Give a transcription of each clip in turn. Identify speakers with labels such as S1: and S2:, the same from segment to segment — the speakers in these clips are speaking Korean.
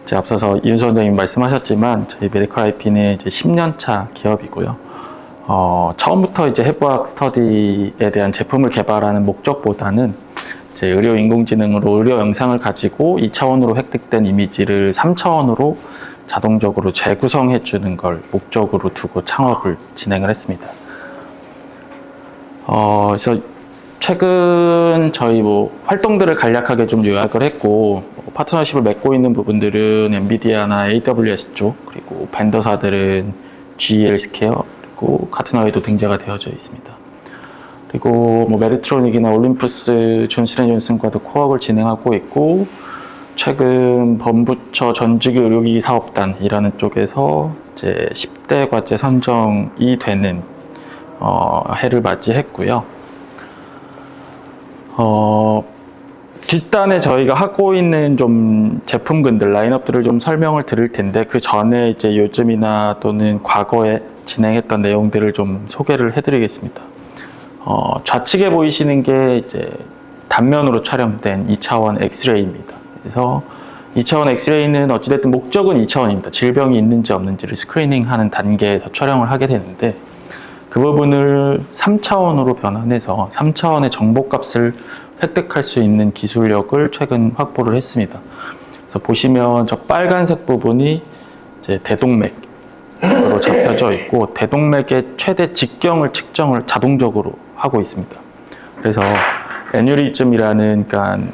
S1: 이제 앞서서 이윤수 원장님 말씀하셨지만 저희 메디컬 IP는 이제 10년차 기업이고요. 처음부터 이제 해부학 스터디에 대한 제품을 개발하는 목적보다는 이제 의료 인공지능으로 의료 영상을 가지고 2차원으로 획득된 이미지를 3차원으로 자동적으로 재구성해 주는 걸 목적으로 두고 창업을 진행을 했습니다. 그래서 최근 저희 활동들을 간략하게 좀 요약을 했고, 파트너십을 맺고 있는 부분들은 엔비디아나 AWS 쪽, 그리고 벤더사들은 GE 헬스케어, 그리고 카트나웨이도 등재가 되어져 있습니다. 그리고 메디트로닉이나 올림푸스, 존슨앤존슨과도 코업을 진행하고 있고, 최근 범부처 전주기 의료기기 사업단이라는 쪽에서 이제 10대 과제 선정이 되는 해를 맞이했고요. 뒷단에 저희가 하고 있는 좀 제품군들, 라인업들을 좀 설명을 드릴 텐데, 그 전에 이제 요즘이나 또는 과거에 진행했던 내용들을 좀 소개를 해드리겠습니다. 좌측에 보이시는 게 이제 단면으로 촬영된 2차원 엑스레이입니다. 그래서 2차원 엑스레이는 어찌됐든 목적은 2차원입니다. 질병이 있는지 없는지를 스크리닝하는 단계에서 촬영을 하게 되는데, 그 부분을 3차원으로 변환해서 3차원의 정보값을 획득할 수 있는 기술력을 최근 확보를 했습니다. 그래서 보시면 저 빨간색 부분이 이제 대동맥으로 잡혀져 있고, 대동맥의 최대 직경을 측정을 자동적으로 하고 있습니다. 그래서 애뉴리즘이라는, 그러니까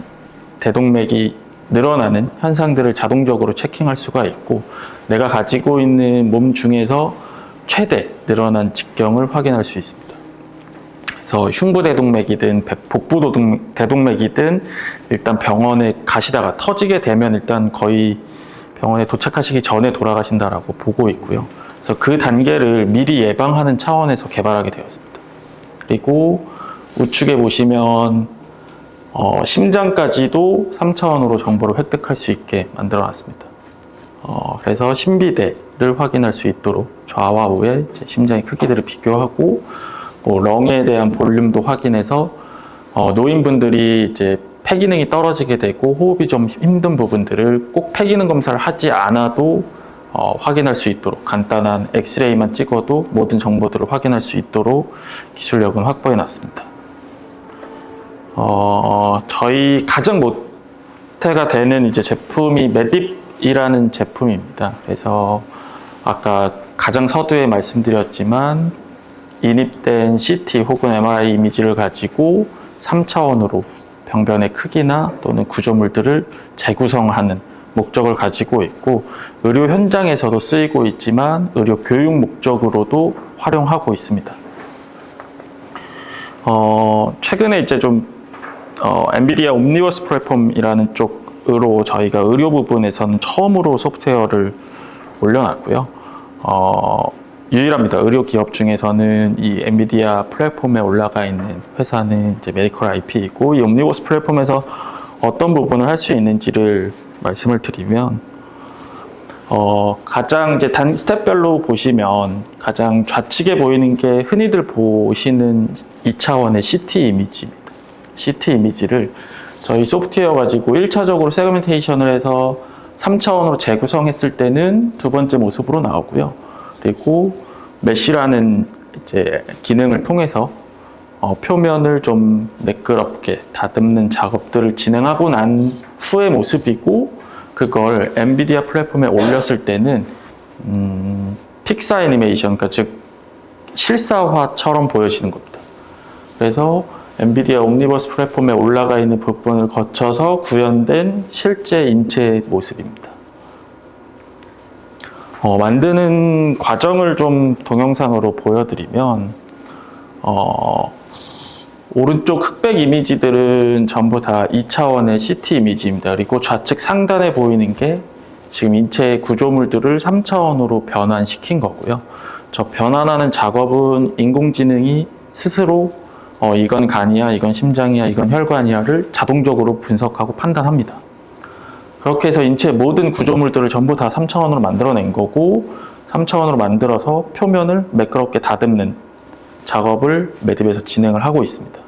S1: 대동맥이 늘어나는 현상들을 자동적으로 체킹할 수가 있고, 내가 가지고 있는 몸 중에서 최대 늘어난 직경을 확인할 수 있습니다. 그래서 흉부대동맥이든 복부대동맥이든 일단 병원에 가시다가 터지게 되면 일단 거의 병원에 도착하시기 전에 돌아가신다라고 보고 있고요. 그래서 그 단계를 미리 예방하는 차원에서 개발하게 되었습니다. 그리고 우측에 보시면 심장까지도 3차원으로 정보를 획득할 수 있게 만들어 놨습니다. 그래서 심비대를 확인할 수 있도록 좌와 우의 심장의 크기들을 비교하고, 렁에 대한 볼륨도 확인해서 노인분들이 이제 폐 기능이 떨어지게 되고 호흡이 좀 힘든 부분들을 꼭 폐 기능 검사를 하지 않아도 확인할 수 있도록, 간단한 엑스레이만 찍어도 모든 정보들을 확인할 수 있도록 기술력은 확보해 놨습니다. 저희 가장 모태가 되는 이제 제품이 메딥이라는 제품입니다. 그래서 아까 가장 서두에 말씀드렸지만 인입된 CT 혹은 MRI 이미지를 가지고 3차원으로 병변의 크기나 또는 구조물들을 재구성하는 목적을 가지고 있고, 의료 현장에서도 쓰이고 있지만 의료 교육 목적으로도 활용하고 있습니다. 최근에 이제 좀 엔비디아 옴니버스 플랫폼이라는 쪽으로 저희가 의료 부분에서는 처음으로 소프트웨어를 올려놨고요. 유일합니다. 의료 기업 중에서는 이 엔비디아 플랫폼에 올라가 있는 회사는 이제 메디컬 IP이고, 이 옴니버스 플랫폼에서 어떤 부분을 할 수 있는지를 말씀을 드리면, 가장 이제 스텝별로 보시면 가장 좌측에 보이는 게 흔히들 보시는 2차원의 CT 이미지입니다. CT 이미지를 저희 소프트웨어 가지고 1차적으로 세그멘테이션을 해서 3차원으로 재구성했을 때는 두 번째 모습으로 나오고요. 그리고 메쉬라는 이제 기능을 통해서 표면을 좀 매끄럽게 다듬는 작업들을 진행하고 난 후의 모습이고, 그걸 엔비디아 플랫폼에 올렸을 때는 픽사 애니메이션, 그러니까 즉 실사화처럼 보여지는 겁니다. 그래서 엔비디아 옴니버스 플랫폼에 올라가 있는 부분을 거쳐서 구현된 실제 인체의 모습입니다. 만드는 과정을 좀 동영상으로 보여드리면, 오른쪽 흑백 이미지들은 전부 다 2차원의 CT 이미지입니다. 그리고 좌측 상단에 보이는 게 지금 인체의 구조물들을 3차원으로 변환시킨 거고요. 저 변환하는 작업은 인공지능이 스스로 이건 간이야, 이건 심장이야, 이건 혈관이야를 자동적으로 분석하고 판단합니다. 그렇게 해서 인체의 모든 구조물들을 전부 다 3차원으로 만들어낸 거고, 3차원으로 만들어서 표면을 매끄럽게 다듬는 작업을 메딥에서 진행을 하고 있습니다.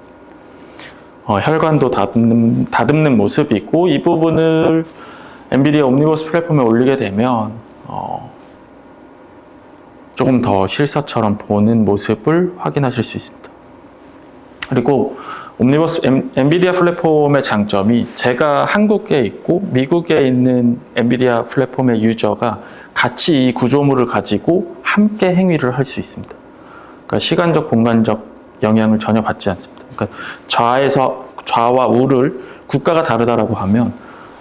S1: 혈관도 다듬는 모습이고, 이 부분을 엔비디아 옴니버스 플랫폼에 올리게 되면 조금 더 실사처럼 보는 모습을 확인하실 수 있습니다. 그리고 엔비디아 플랫폼의 장점이 제가 한국에 있고 미국에 있는 엔비디아 플랫폼의 유저가 같이 이 구조물을 가지고 함께 행위를 할 수 있습니다. 그러니까 시간적, 공간적 영향을 전혀 받지 않습니다. 그러니까 좌와 우를 국가가 다르다라고 하면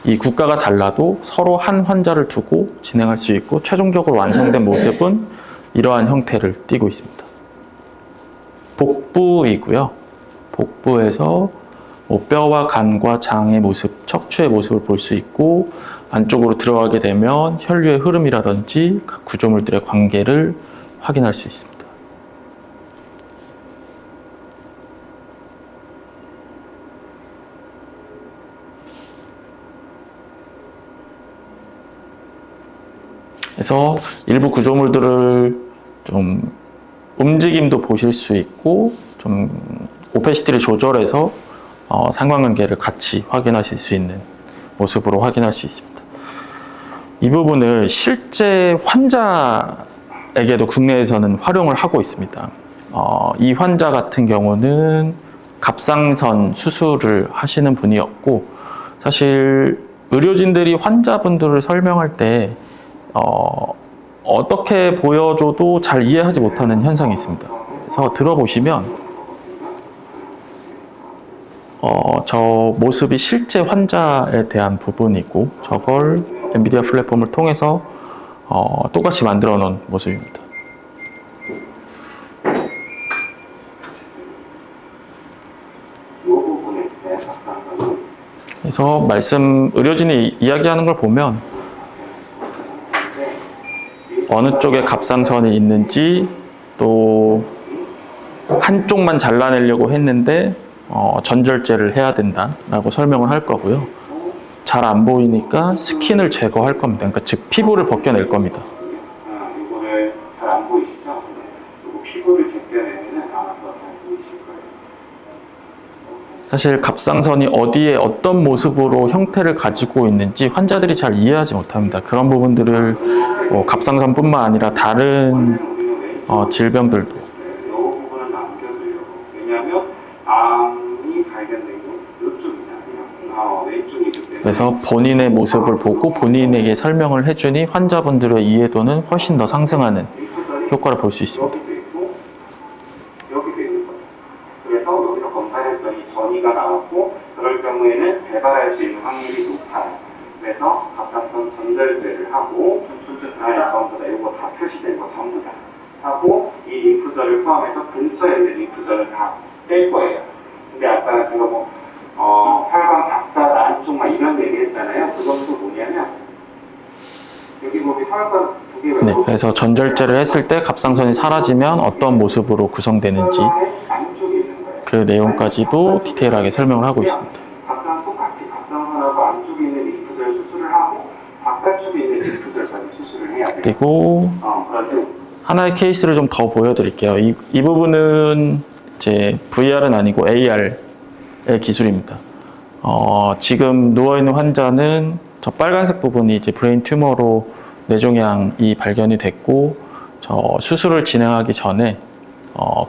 S1: 이 국가가 달라도 서로 한 환자를 두고 진행할 수 있고 최종적으로 완성된 모습은 이러한 형태를 띠고 있습니다. 복부이고요. 복부에서 뼈와 간과 장의 모습, 척추의 모습을 볼 수 있고 안쪽으로 들어가게 되면 혈류의 흐름이라든지 각 구조물들의 관계를 확인할 수 있습니다. 그래서 일부 구조물들을 좀 움직임도 보실 수 있고 좀 오페시티를 조절해서 상관관계를 같이 확인하실 수 있는 모습으로 확인할 수 있습니다. 이 부분을 실제 환자에게도 국내에서는 활용을 하고 있습니다. 이 환자 같은 경우는 갑상선 수술을 하시는 분이었고 사실 의료진들이 환자분들을 설명할 때 어떻게 보여줘도 잘 이해하지 못하는 현상이 있습니다. 그래서 들어보시면 저 모습이 실제 환자에 대한 부분이고 저걸 엔비디아 플랫폼을 통해서 똑같이 만들어 놓은 모습입니다. 그래서 의료진이 이야기하는 걸 보면 어느 쪽에 갑상선이 있는지 또 한쪽만 잘라내려고 했는데 전절제를 해야 된다라고 설명을 할 거고요. 잘 안 보이니까 스킨을 제거할 겁니다. 그러니까 즉 피부를 벗겨낼 겁니다.
S2: 이거를 잘 안 보이시죠? 그리고 피부를 벗겨내면 아마 더 잘 보이실 거예요.
S1: 사실 갑상선이 어디에 어떤 모습으로 형태를 가지고 있는지 환자들이 잘 이해하지 못합니다. 그런 부분들을 갑상선뿐만 아니라 다른 질병들도
S2: 이 부분을 남겨주려고. 왜냐하면 암이 발견되고 이쪽이나 왼쪽이기 때문에.
S1: 그래서 본인의 모습을 보고 본인에게 설명을 해주니 환자분들의 이해도는 훨씬 더 상승하는 효과를 볼 수 있습니다.
S2: 여기도 있는 거죠. 그래서 여기서 검사했더니 전이가 나왔고 그럴 경우에는 재발할 수 있는 확률이 높아요. 그래서 갑상선 전절제를 하고 전부 다 이거 다 표시된 거 전부 다 하고 이 림프절을 포함해서 근처에 있는 림프절을 다 뺄 거예요. 근데 아까 제가 혈관 박사 안쪽만 이런 얘기 했잖아요. 그것도 뭐냐면 여기 보면 혈관 두 개가
S1: 네, 그래서 전절제를 했을 때 갑상선이 사라지면 어떤 모습으로 구성되는지
S2: 안쪽에 있는 거예요.
S1: 그 내용까지도 디테일하게 설명을 하고 있습니다.
S2: 갑상선하고 안쪽에 있는 림프절 수술을 하고 바깥쪽에 있는 림프절까지 수술을 해야 돼요.
S1: 그리고 하나의 케이스를 좀 더 보여드릴게요. 이 부분은 이제 VR은 아니고 AR의 기술입니다. 지금 누워있는 환자는 저 빨간색 부분이 이제 브레인 튜머로 뇌종양이 발견이 됐고, 저 수술을 진행하기 전에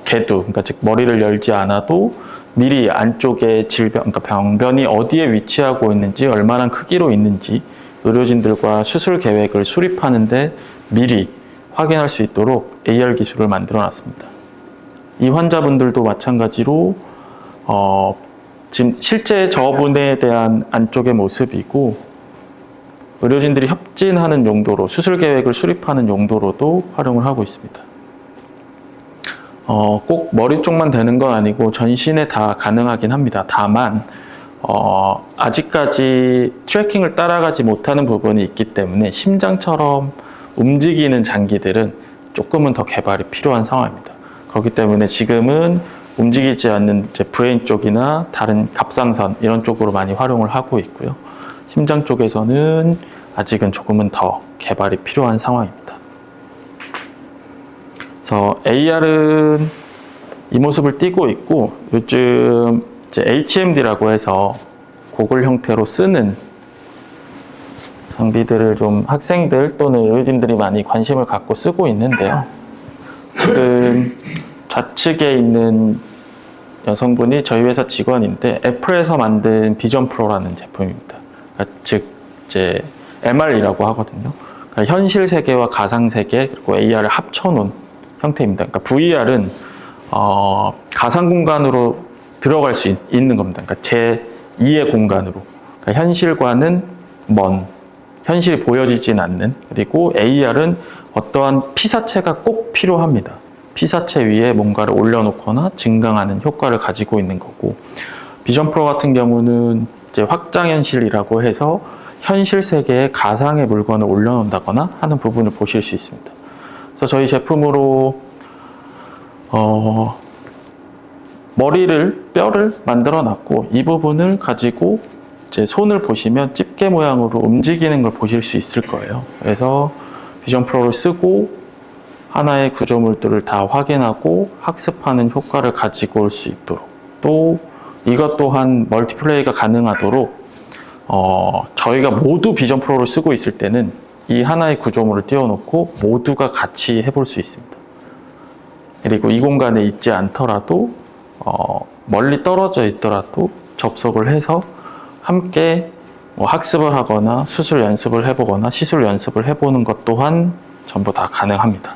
S1: 개두, 그러니까 즉 머리를 열지 않아도 미리 안쪽에 질병, 그러니까 병변이 어디에 위치하고 있는지, 얼마나 크기로 있는지 의료진들과 수술 계획을 수립하는데 미리 확인할 수 있도록 AR 기술을 만들어 놨습니다. 이 환자분들도 마찬가지로 지금 실제 저분에 대한 안쪽의 모습이고 의료진들이 협진하는 용도로 수술 계획을 수립하는 용도로도 활용을 하고 있습니다. 꼭 머리 쪽만 되는 건 아니고 전신에 다 가능하긴 합니다. 다만 아직까지 트래킹을 따라가지 못하는 부분이 있기 때문에 심장처럼 움직이는 장기들은 조금은 더 개발이 필요한 상황입니다. 그렇기 때문에 지금은 움직이지 않는 이제 브레인 쪽이나 다른 갑상선 이런 쪽으로 많이 활용을 하고 있고요. 심장 쪽에서는 아직은 조금은 더 개발이 필요한 상황입니다. 그래서 AR은 이 모습을 띠고 있고 요즘 이제 HMD라고 해서 고글 형태로 쓰는 장비들을 좀 학생들 또는 의료진들이 많이 관심을 갖고 쓰고 있는데요. 지금 좌측에 있는 여성분이 저희 회사 직원인데 애플에서 만든 비전 프로라는 제품입니다. 그러니까 즉 이제 MR이라고 하거든요. 그러니까 현실 세계와 가상 세계 그리고 AR을 합쳐놓은 형태입니다. 그러니까 VR은 가상 공간으로 들어갈 수 있는 겁니다. 그러니까 제2의 공간으로. 그러니까 현실과는 먼, 현실이 보여지진 않는, 그리고 AR은 어떠한 피사체가 꼭 필요합니다. 피사체 위에 뭔가를 올려놓거나 증강하는 효과를 가지고 있는 거고, 비전 프로 같은 경우는 이제 확장현실이라고 해서 현실 세계에 가상의 물건을 올려놓는다거나 하는 부분을 보실 수 있습니다. 그래서 저희 제품으로 뼈를 만들어 놨고, 이 부분을 가지고 이제 손을 보시면 집게 모양으로 움직이는 걸 보실 수 있을 거예요. 그래서 비전 프로를 쓰고 하나의 구조물들을 다 확인하고 학습하는 효과를 가지고 올 수 있도록, 또 이것 또한 멀티플레이가 가능하도록 저희가 모두 비전 프로를 쓰고 있을 때는 이 하나의 구조물을 띄워놓고 모두가 같이 해볼 수 있습니다. 그리고 이 공간에 있지 않더라도 멀리 떨어져 있더라도 접속을 해서 함께 학습을 하거나 수술 연습을 해보거나 시술 연습을 해보는 것 또한 전부 다 가능합니다.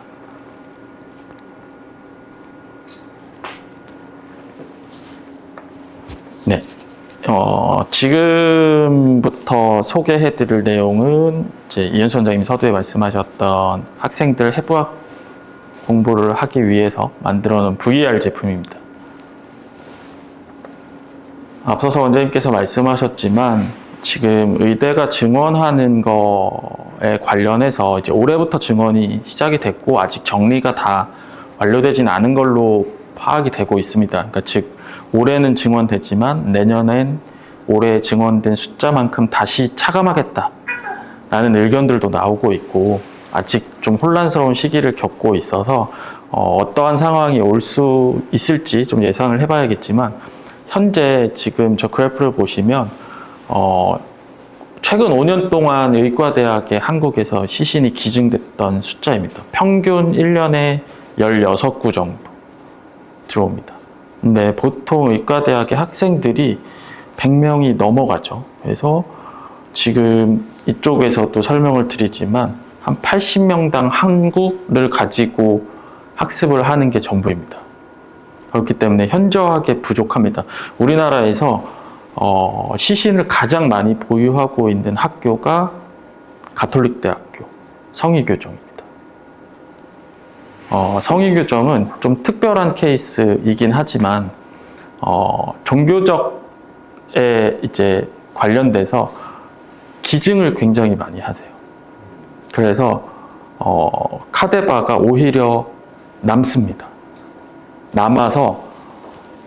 S1: 네, 지금부터 소개해드릴 내용은 이제 이현수 원장님이 서두에 말씀하셨던 학생들 해부학 공부를 하기 위해서 만들어 놓은 VR 제품입니다. 앞서서 원장님께서 말씀하셨지만 지금 의대가 증원하는 거에 관련해서 이제 올해부터 증원이 시작이 됐고 아직 정리가 다 완료되진 않은 걸로 파악이 되고 있습니다. 그러니까 즉 올해는 증원되지만 내년엔 올해 증원된 숫자만큼 다시 차감하겠다 라는 의견들도 나오고 있고, 아직 좀 혼란스러운 시기를 겪고 있어서 어떠한 상황이 올 수 있을지 좀 예상을 해봐야겠지만, 현재 지금 저 그래프를 보시면 최근 5년 동안 의과대학의 한국에서 시신이 기증됐던 숫자입니다. 평균 1년에 16구 정도 들어옵니다. 근데 보통 의과대학의 학생들이 100명이 넘어가죠. 그래서 지금 이쪽에서도 설명을 드리지만 한 80명당 한 구를 가지고 학습을 하는 게 전부입니다. 그렇기 때문에 현저하게 부족합니다. 우리나라에서 시신을 가장 많이 보유하고 있는 학교가 가톨릭대학교 성의교정입니다. 성의교정은 좀 특별한 케이스이긴 하지만 종교적에 이제 관련돼서 기증을 굉장히 많이 하세요. 그래서 카데바가 오히려 남습니다. 남아서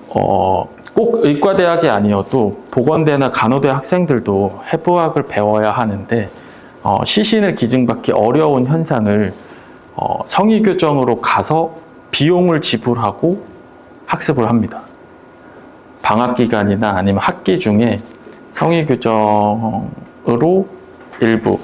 S1: 꼭 의과대학이 아니어도 보건대나 간호대 학생들도 해부학을 배워야 하는데 시신을 기증받기 어려운 현상을 성의교정으로 가서 비용을 지불하고 학습을 합니다. 방학기간이나 아니면 학기 중에 성의교정으로 일부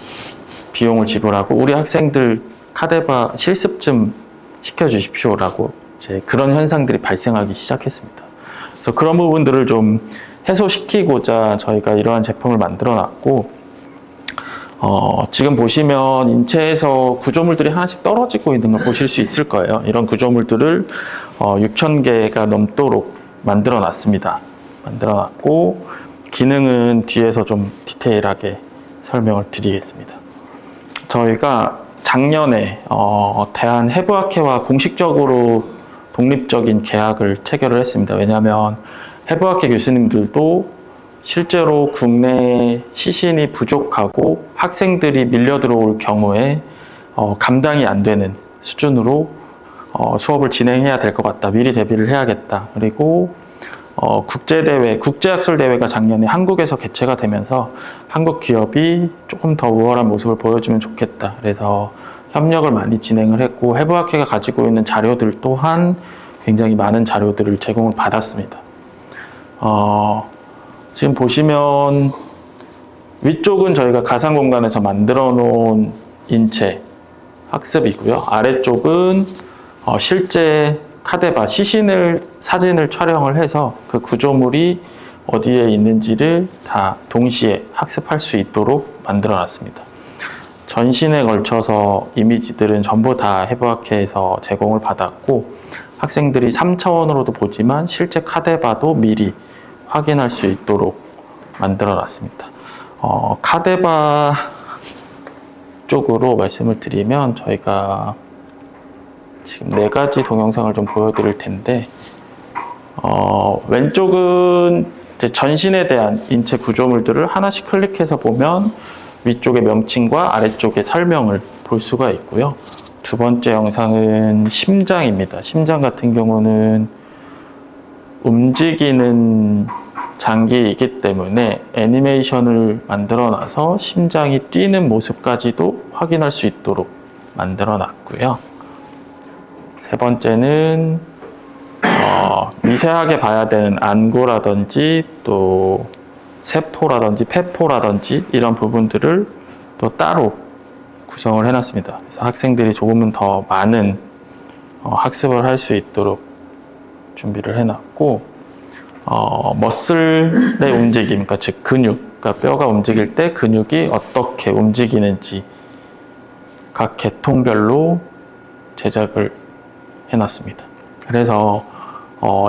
S1: 비용을 지불하고 우리 학생들 카데바 실습 좀 시켜주십시오라고 이제 그런 현상들이 발생하기 시작했습니다. 그래서 그런 부분들을 좀 해소시키고자 저희가 이러한 제품을 만들어 놨고, 지금 보시면 인체에서 구조물들이 하나씩 떨어지고 있는 걸 보실 수 있을 거예요. 이런 구조물들을 6,000개가 넘도록 만들어 놨습니다. 만들어 놨고, 기능은 뒤에서 좀 디테일하게 설명을 드리겠습니다. 저희가 작년에 대한해부학회와 공식적으로 독립적인 계약을 체결을 했습니다. 왜냐하면 해부학회 교수님들도 실제로 국내 시신이 부족하고 학생들이 밀려 들어올 경우에 감당이 안 되는 수준으로 수업을 진행해야 될 것 같다. 미리 대비를 해야겠다. 그리고 국제대회, 국제학술대회가 작년에 한국에서 개최가 되면서 한국 기업이 조금 더 우월한 모습을 보여주면 좋겠다. 그래서 협력을 많이 진행을 했고, 해부학회가 가지고 있는 자료들 또한 굉장히 많은 자료들을 제공을 받았습니다. 지금 보시면 위쪽은 저희가 가상 공간에서 만들어 놓은 인체 학습이고요. 아래쪽은 실제 카데바 시신을 사진을 촬영을 해서 그 구조물이 어디에 있는지를 다 동시에 학습할 수 있도록 만들어 놨습니다. 전신에 걸쳐서 이미지들은 전부 다 해부학회에서 제공을 받았고 학생들이 3차원으로도 보지만 실제 카데바도 미리 확인할 수 있도록 만들어 놨습니다. 카데바 쪽으로 말씀을 드리면 저희가 지금 4가지 동영상을 좀 보여드릴 텐데 왼쪽은 이제 전신에 대한 인체 구조물들을 하나씩 클릭해서 보면 위쪽의 명칭과 아래쪽의 설명을 볼 수가 있고요. 두 번째 영상은 심장입니다. 심장 같은 경우는 움직이는 장기이기 때문에 애니메이션을 만들어 놔서 심장이 뛰는 모습까지도 확인할 수 있도록 만들어 놨고요. 세 번째는 미세하게 봐야 되는 안구라든지 또 세포라든지 폐포라든지 이런 부분들을 또 따로 구성을 해놨습니다. 그래서 학생들이 조금은 더 많은 학습을 할 수 있도록 준비를 해놨고 머슬의 움직임, 그러니까 즉 근육, 그러니까 뼈가 움직일 때 근육이 어떻게 움직이는지 각 계통별로 제작을 해놨습니다. 그래서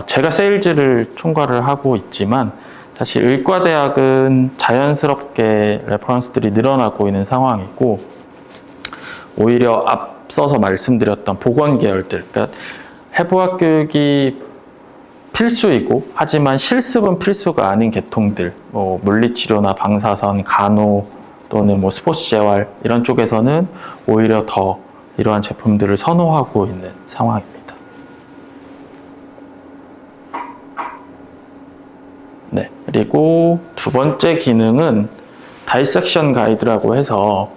S1: 제가 세일즈를 총괄을 하고 있지만 사실 의과대학은 자연스럽게 레퍼런스들이 늘어나고 있는 상황이고 오히려 앞서서 말씀드렸던 보건 계열들, 그러니까 해부학 교육이 필수이고 하지만 실습은 필수가 아닌 계통들, 뭐 물리치료나 방사선, 간호 또는 뭐 스포츠 재활 이런 쪽에서는 오히려 더 이러한 제품들을 선호하고 있는 상황입니다. 네, 그리고 두 번째 기능은 다이섹션 가이드라고 해서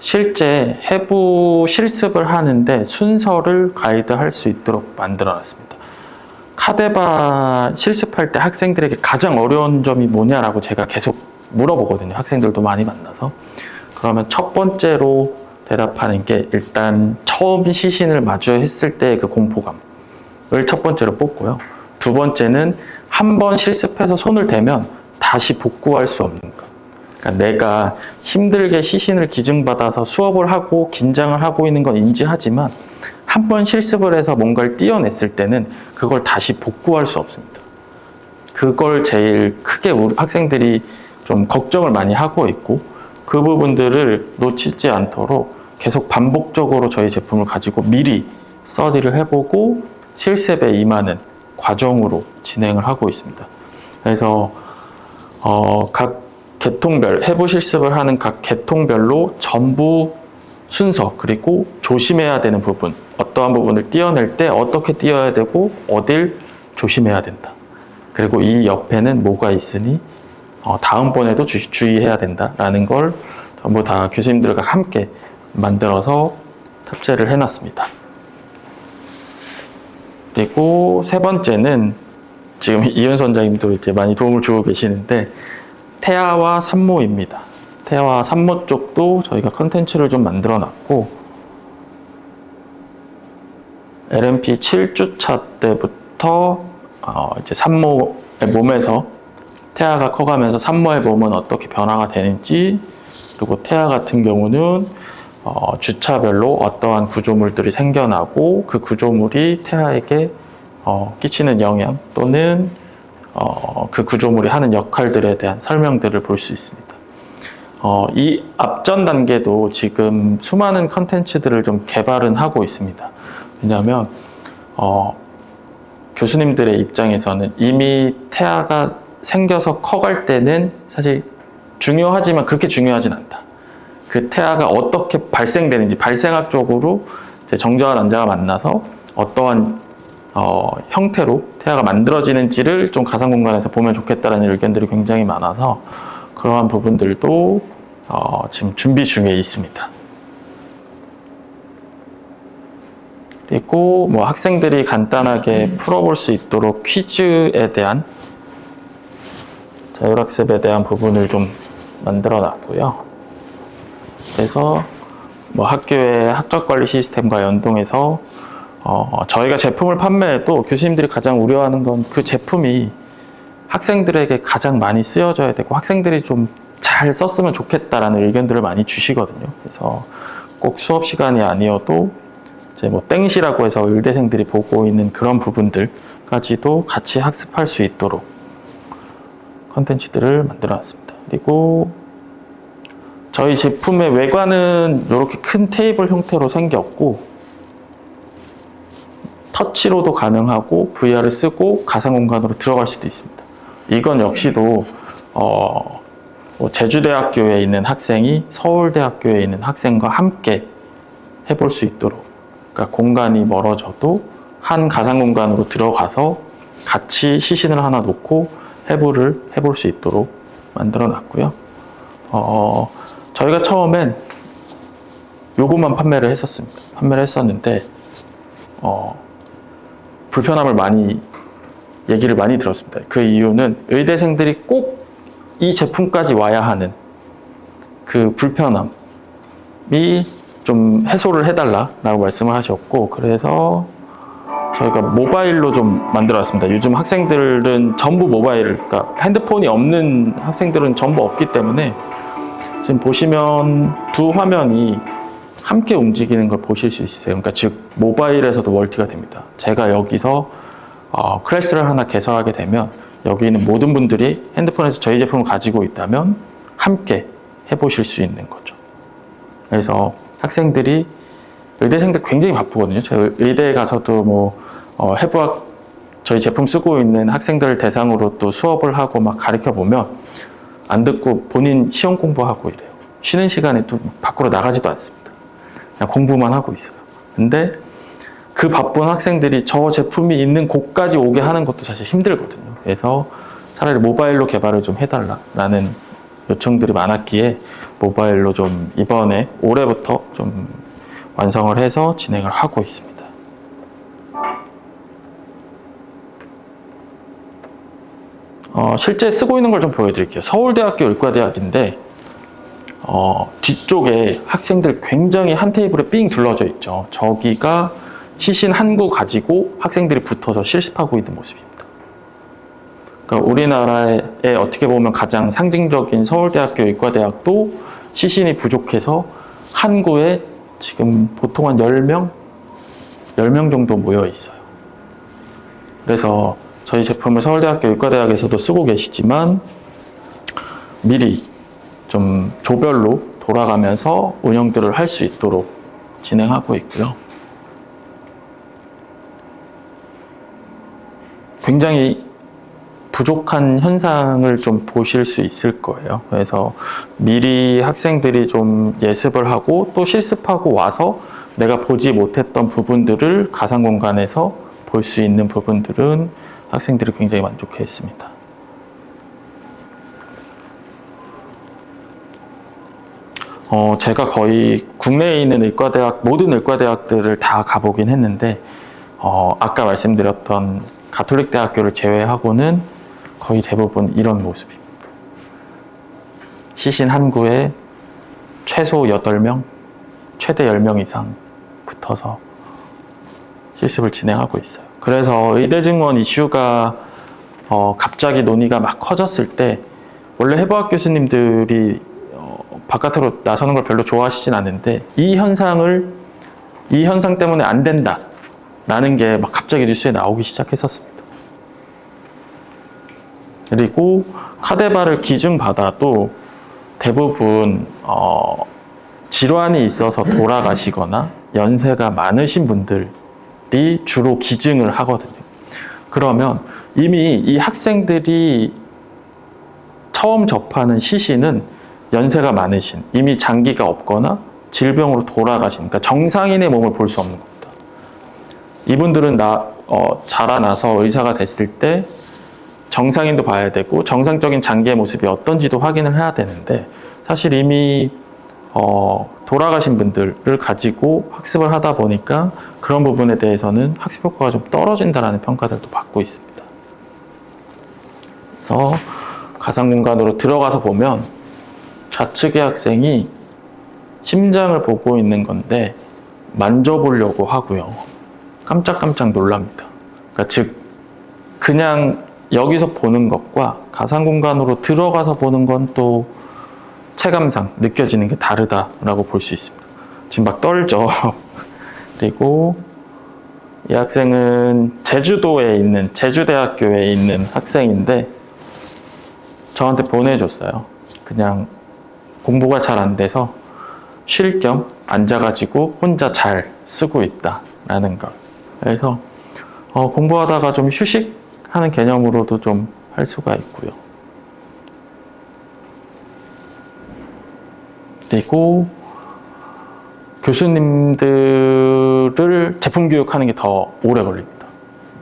S1: 실제 해부 실습을 하는데 순서를 가이드할 수 있도록 만들어 놨습니다. 카데바 실습할 때 학생들에게 가장 어려운 점이 뭐냐라고 제가 계속 물어보거든요. 학생들도 많이 만나서. 그러면 첫 번째로 대답하는 게 일단 처음 시신을 마주했을 때 그 공포감을 첫 번째로 뽑고요. 두 번째는 한 번 실습해서 손을 대면 다시 복구할 수 없는 것. 그러니까 내가 힘들게 시신을 기증받아서 수업을 하고 긴장을 하고 있는 건 인지하지만 한 번 실습을 해서 뭔가를 띄어냈을 때는 그걸 다시 복구할 수 없습니다. 그걸 제일 크게 우리 학생들이 좀 걱정을 많이 하고 있고 그 부분들을 놓치지 않도록 계속 반복적으로 저희 제품을 가지고 미리 스터디를 해보고 실습에 임하는 과정으로 진행을 하고 있습니다. 그래서 각 계통별, 해부 실습을 하는 각 계통별로 전부 순서, 그리고 조심해야 되는 부분, 어떠한 부분을 띄어낼 때 어떻게 띄어야 되고 어딜 조심해야 된다. 그리고 이 옆에는 뭐가 있으니 다음번에도 주의해야 된다라는 걸 전부 다 교수님들과 함께 만들어서 탑재를 해놨습니다. 그리고 세 번째는 지금 이윤수 원장님도 이제 많이 도움을 주고 계시는데 태아와 산모입니다. 태아와 산모 쪽도 저희가 컨텐츠를 좀 만들어 놨고 LMP 7주차 때부터 이제 산모의 몸에서 태아가 커가면서 산모의 몸은 어떻게 변화가 되는지, 그리고 태아 같은 경우는 주차별로 어떠한 구조물들이 생겨나고 그 구조물이 태아에게 끼치는 영향 또는 그 구조물이 하는 역할들에 대한 설명들을 볼 수 있습니다. 이 앞전 단계도 지금 수많은 컨텐츠들을 좀 개발은 하고 있습니다. 왜냐하면 교수님들의 입장에서는 이미 태아가 생겨서 커갈 때는 사실 중요하지만 그렇게 중요하진 않다. 그 태아가 어떻게 발생되는지 발생학적으로 이제 정자와 난자가 만나서 어떠한 형태로 태아가 만들어지는지를 좀 가상 공간에서 보면 좋겠다는 의견들이 굉장히 많아서 그러한 부분들도 지금 준비 중에 있습니다. 그리고 뭐 학생들이 간단하게 풀어볼 수 있도록 퀴즈에 대한 자율학습에 대한 부분을 좀 만들어 놨고요. 그래서 뭐 학교의 학적관리 시스템과 연동해서 저희가 제품을 판매해도 교수님들이 가장 우려하는 건 그 제품이 학생들에게 가장 많이 쓰여져야 되고 학생들이 좀 잘 썼으면 좋겠다라는 의견들을 많이 주시거든요. 그래서 꼭 수업 시간이 아니어도 이제 뭐 땡시라고 해서 의대생들이 보고 있는 그런 부분들까지도 같이 학습할 수 있도록 컨텐츠들을 만들어 놨습니다. 그리고 저희 제품의 외관은 이렇게 큰 테이블 형태로 생겼고 터치로도 가능하고 VR을 쓰고 가상 공간으로 들어갈 수도 있습니다. 이건 역시도 뭐 제주대학교에 있는 학생이 서울대학교에 있는 학생과 함께 해볼 수 있도록, 그러니까 공간이 멀어져도 한 가상 공간으로 들어가서 같이 시신을 하나 놓고 해부를 해볼 수 있도록 만들어 놨고요. 저희가 처음엔 요것만 판매를 했었습니다. 판매를 했었는데 불편함을 얘기를 많이 들었습니다. 그 이유는 의대생들이 꼭 이 제품까지 와야 하는 그 불편함이 좀 해소를 해달라라고 말씀을 하셨고, 그래서 저희가 모바일로 좀 만들어놨습니다. 요즘 학생들은 전부 모바일, 그러니까 핸드폰이 없는 학생들은 전부 없기 때문에 지금 보시면 두 화면이 함께 움직이는 걸 보실 수 있으세요. 그러니까 즉 모바일에서도 멀티가 됩니다. 제가 여기서 클래스를 하나 개설하게 되면 여기 있는 모든 분들이 핸드폰에서 저희 제품을 가지고 있다면 함께 해보실 수 있는 거죠. 그래서 학생들이, 의대생들 굉장히 바쁘거든요. 저희 의대에 가서도 뭐 해부학 저희 제품 쓰고 있는 학생들을 대상으로 또 수업을 하고 막 가르쳐 보면 안 듣고 본인 시험 공부하고 이래요. 쉬는 시간에 또 밖으로 나가지도 않습니다. 그냥 공부만 하고 있어요. 근데 그 바쁜 학생들이 저 제품이 있는 곳까지 오게 하는 것도 사실 힘들거든요. 그래서 차라리 모바일로 개발을 좀 해달라라는 요청들이 많았기에 모바일로 좀 이번에 올해부터 좀 완성을 해서 진행을 하고 있습니다. 실제 쓰고 있는 걸 좀 보여드릴게요. 서울대학교 의과대학인데 뒤쪽에 학생들 굉장히 한 테이블에 삥 둘러져 있죠. 저기가 시신 한 구 가지고 학생들이 붙어서 실습하고 있는 모습입니다. 그러니까 우리나라에 어떻게 보면 가장 상징적인 서울대학교 의과대학도 시신이 부족해서 한 구에 지금 보통 한 10명 정도 모여 있어요. 그래서 저희 제품을 서울대학교 의과대학에서도 쓰고 계시지만 미리 좀 조별로 돌아가면서 운영들을 할 수 있도록 진행하고 있고요. 굉장히 부족한 현상을 좀 보실 수 있을 거예요. 그래서 미리 학생들이 좀 예습을 하고 또 실습하고 와서 내가 보지 못했던 부분들을 가상 공간에서 볼 수 있는 부분들은 학생들이 굉장히 만족해 했습니다. 제가 거의 국내에 있는 의과대학, 모든 의과대학들을 다 가보긴 했는데, 아까 말씀드렸던 가톨릭 대학교를 제외하고는 거의 대부분 이런 모습입니다. 시신 한 구에 최소 8명, 최대 10명 이상 붙어서 실습을 진행하고 있어요. 그래서 의대 증원 이슈가 갑자기 논의가 막 커졌을 때 원래 해부학 교수님들이 바깥으로 나서는 걸 별로 좋아하시진 않는데 이 현상 때문에 안 된다 라는 게 막 갑자기 뉴스에 나오기 시작했었습니다. 그리고 카데바를 기증받아도 대부분 질환이 있어서 돌아가시거나 연세가 많으신 분들이 주로 기증을 하거든요. 그러면 이미 이 학생들이 처음 접하는 시신은 연세가 많으신, 이미 장기가 없거나 질병으로 돌아가신, 그러니까 정상인의 몸을 볼 수 없는 겁니다. 이분들은 자라나서 의사가 됐을 때 정상인도 봐야 되고 정상적인 장기의 모습이 어떤지도 확인을 해야 되는데 사실 이미 돌아가신 분들을 가지고 학습을 하다 보니까 그런 부분에 대해서는 학습 효과가 좀 떨어진다라는 평가들도 받고 있습니다. 그래서 가상 공간으로 들어가서 보면 좌측의 학생이 심장을 보고 있는 건데 만져보려고 하고요. 깜짝깜짝 놀랍니다. 그러니까 즉 그냥 여기서 보는 것과 가상 공간으로 들어가서 보는 건 또 체감상 느껴지는 게 다르다라고 볼 수 있습니다. 지금 막 떨죠. 그리고 이 학생은 제주도에 있는 제주대학교에 있는 학생인데 저한테 보내줬어요. 그냥 공부가 잘 안 돼서 쉴 겸 앉아가지고 혼자 잘 쓰고 있다라는 걸. 그래서 공부하다가 좀 휴식하는 개념으로도 좀 할 수가 있고요. 그리고 교수님들을 제품 교육하는 게 더 오래 걸립니다.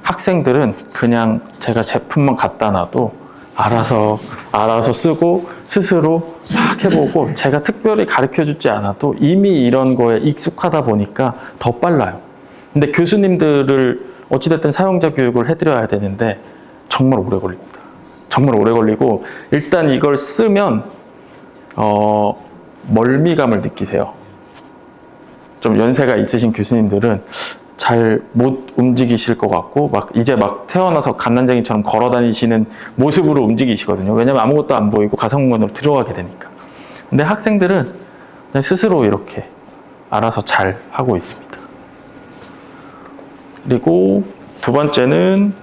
S1: 학생들은 그냥 제가 제품만 갖다 놔도 알아서 쓰고 스스로 막 해보고 제가 특별히 가르쳐 주지 않아도 이미 이런 거에 익숙하다 보니까 더 빨라요. 근데 교수님들을 어찌됐든 사용자 교육을 해드려야 되는데 정말 오래 걸립니다. 정말 오래 걸리고 일단 이걸 쓰면 멀미감을 느끼세요. 좀 연세가 있으신 교수님들은 잘 못 움직이실 것 같고 이제 태어나서 갓난쟁이처럼 걸어 다니시는 모습으로 움직이시거든요. 왜냐면 아무것도 안 보이고 가상공간으로 들어가게 되니까. 근데 학생들은 그냥 스스로 이렇게 알아서 잘 하고 있습니다. 그리고 두 번째는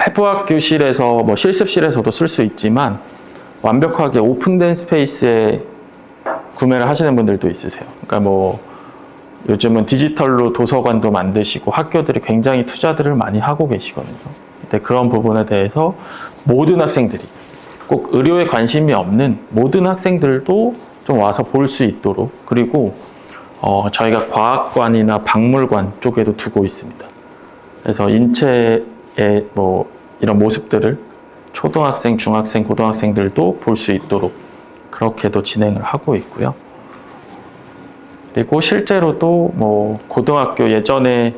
S1: 해부학 교실에서 실습실에서도 쓸 수 있지만 완벽하게 오픈된 스페이스에 구매를 하시는 분들도 있으세요. 그러니까 요즘은 디지털로 도서관도 만드시고 학교들이 굉장히 투자들을 많이 하고 계시거든요. 근데 그런 부분에 대해서 모든 학생들이 꼭 의료에 관심이 없는 모든 학생들도 좀 와서 볼 수 있도록 그리고 저희가 과학관이나 박물관 쪽에도 두고 있습니다. 그래서 인체의 이런 모습들을 초등학생, 중학생, 고등학생들도 볼 수 있도록 그렇게도 진행을 하고 있고요. 그리고 실제로도 고등학교 예전에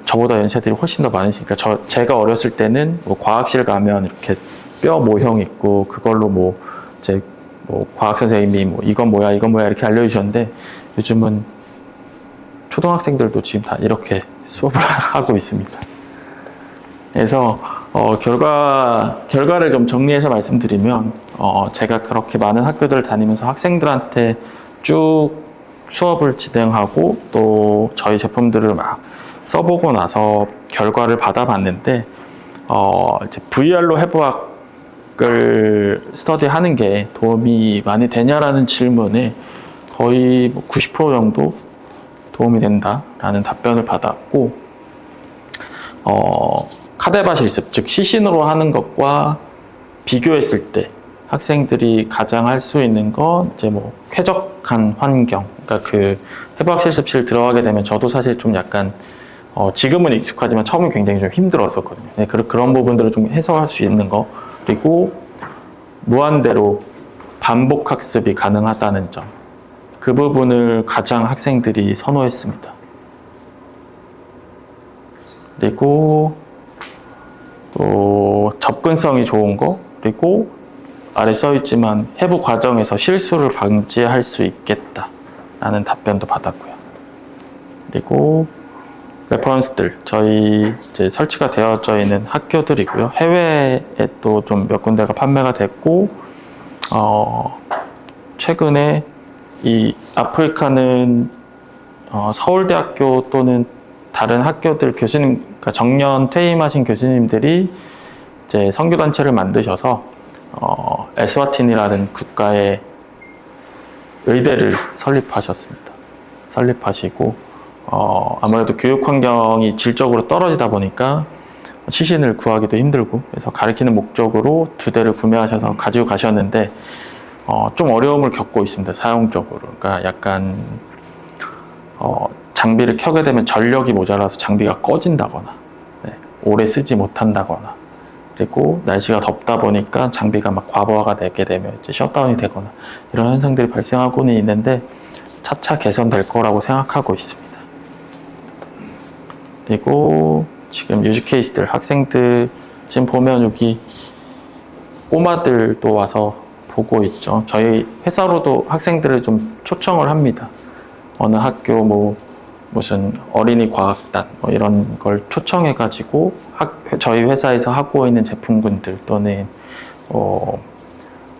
S1: 저보다 연세들이 훨씬 더 많으시니까 제가 어렸을 때는 과학실 가면 이렇게 뼈 모형 있고 그걸로 과학 선생님이 이건 뭐야 이렇게 알려주셨는데 요즘은 초등학생들도 지금 다 이렇게 수업을 하고 있습니다. 그래서 결과를 좀 정리해서 말씀드리면 제가 그렇게 많은 학교들을 다니면서 학생들한테 쭉 수업을 진행하고 또 저희 제품들을 막 써보고 나서 결과를 받아봤는데 이제 VR로 해부학을 스터디하는 게 도움이 많이 되냐라는 질문에 거의 90% 정도 도움이 된다라는 답변을 받았고 카데바 실습, 즉 시신으로 하는 것과 비교했을 때 학생들이 가장 할 수 있는 건 이제 쾌적한 환경. 그러니까 그 해부학 실습실 들어가게 되면 저도 사실 좀 약간 지금은 익숙하지만 처음엔 굉장히 좀 힘들었었거든요. 네, 그런 부분들을 좀 해소할 수 있는 거. 그리고 무한대로 반복 학습이 가능하다는 점. 그 부분을 가장 학생들이 선호했습니다. 그리고 또 접근성이 좋은 거, 그리고 아래 써있지만 해부 과정에서 실수를 방지할 수 있겠다라는 답변도 받았고요. 그리고 레퍼런스들, 저희 이제 설치가 되어져 있는 학교들이고요. 해외에 또 좀 몇 군데가 판매가 됐고, 최근에 이 아프리카는 서울대학교 또는 다른 학교들 교수님, 그러니까 정년 퇴임하신 교수님들이 이제 선교단체를 만드셔서 에스와틴이라는 국가의 의대를 설립하셨습니다. 설립하시고 아무래도 교육 환경이 질적으로 떨어지다 보니까 시신을 구하기도 힘들고 그래서 가르치는 목적으로 2대를 구매하셔서 가지고 가셨는데 좀 어려움을 겪고 있습니다. 사용적으로. 그러니까 약간 장비를 켜게 되면 전력이 모자라서 장비가 꺼진다거나 오래 쓰지 못한다거나 그리고 날씨가 덥다 보니까 장비가 막 과부하가 되게 되면 이제 셧다운이 되거나 이런 현상들이 발생하고는 있는데 차차 개선될 거라고 생각하고 있습니다. 그리고 지금 유즈 케이스들, 학생들 지금 보면 여기 꼬마들도 와서 보고 있죠. 저희 회사로도 학생들을 좀 초청을 합니다. 어느 학교 뭐 무슨 어린이 과학단 뭐 이런 걸 초청해가지고 저희 회사에서 하고 있는 제품군들 또는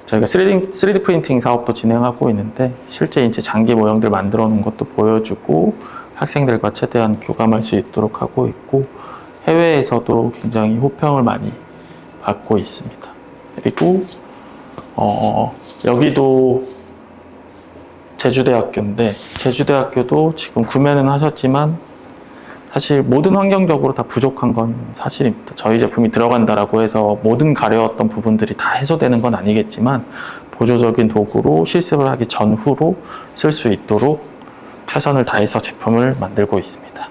S1: 저희가 3D 프린팅 사업도 진행하고 있는데 실제 이제 장기 모형들 만들어 놓은 것도 보여주고 학생들과 최대한 교감할 수 있도록 하고 있고 해외에서도 굉장히 호평을 많이 받고 있습니다. 그리고 여기도 제주대학교인데 제주대학교도 지금 구매는 하셨지만 사실 모든 환경적으로 다 부족한 건 사실입니다. 저희 제품이 들어간다라고 해서 모든 가려웠던 부분들이 다 해소되는 건 아니겠지만 보조적인 도구로 실습을 하기 전후로 쓸 수 있도록 최선을 다해서 제품을 만들고 있습니다.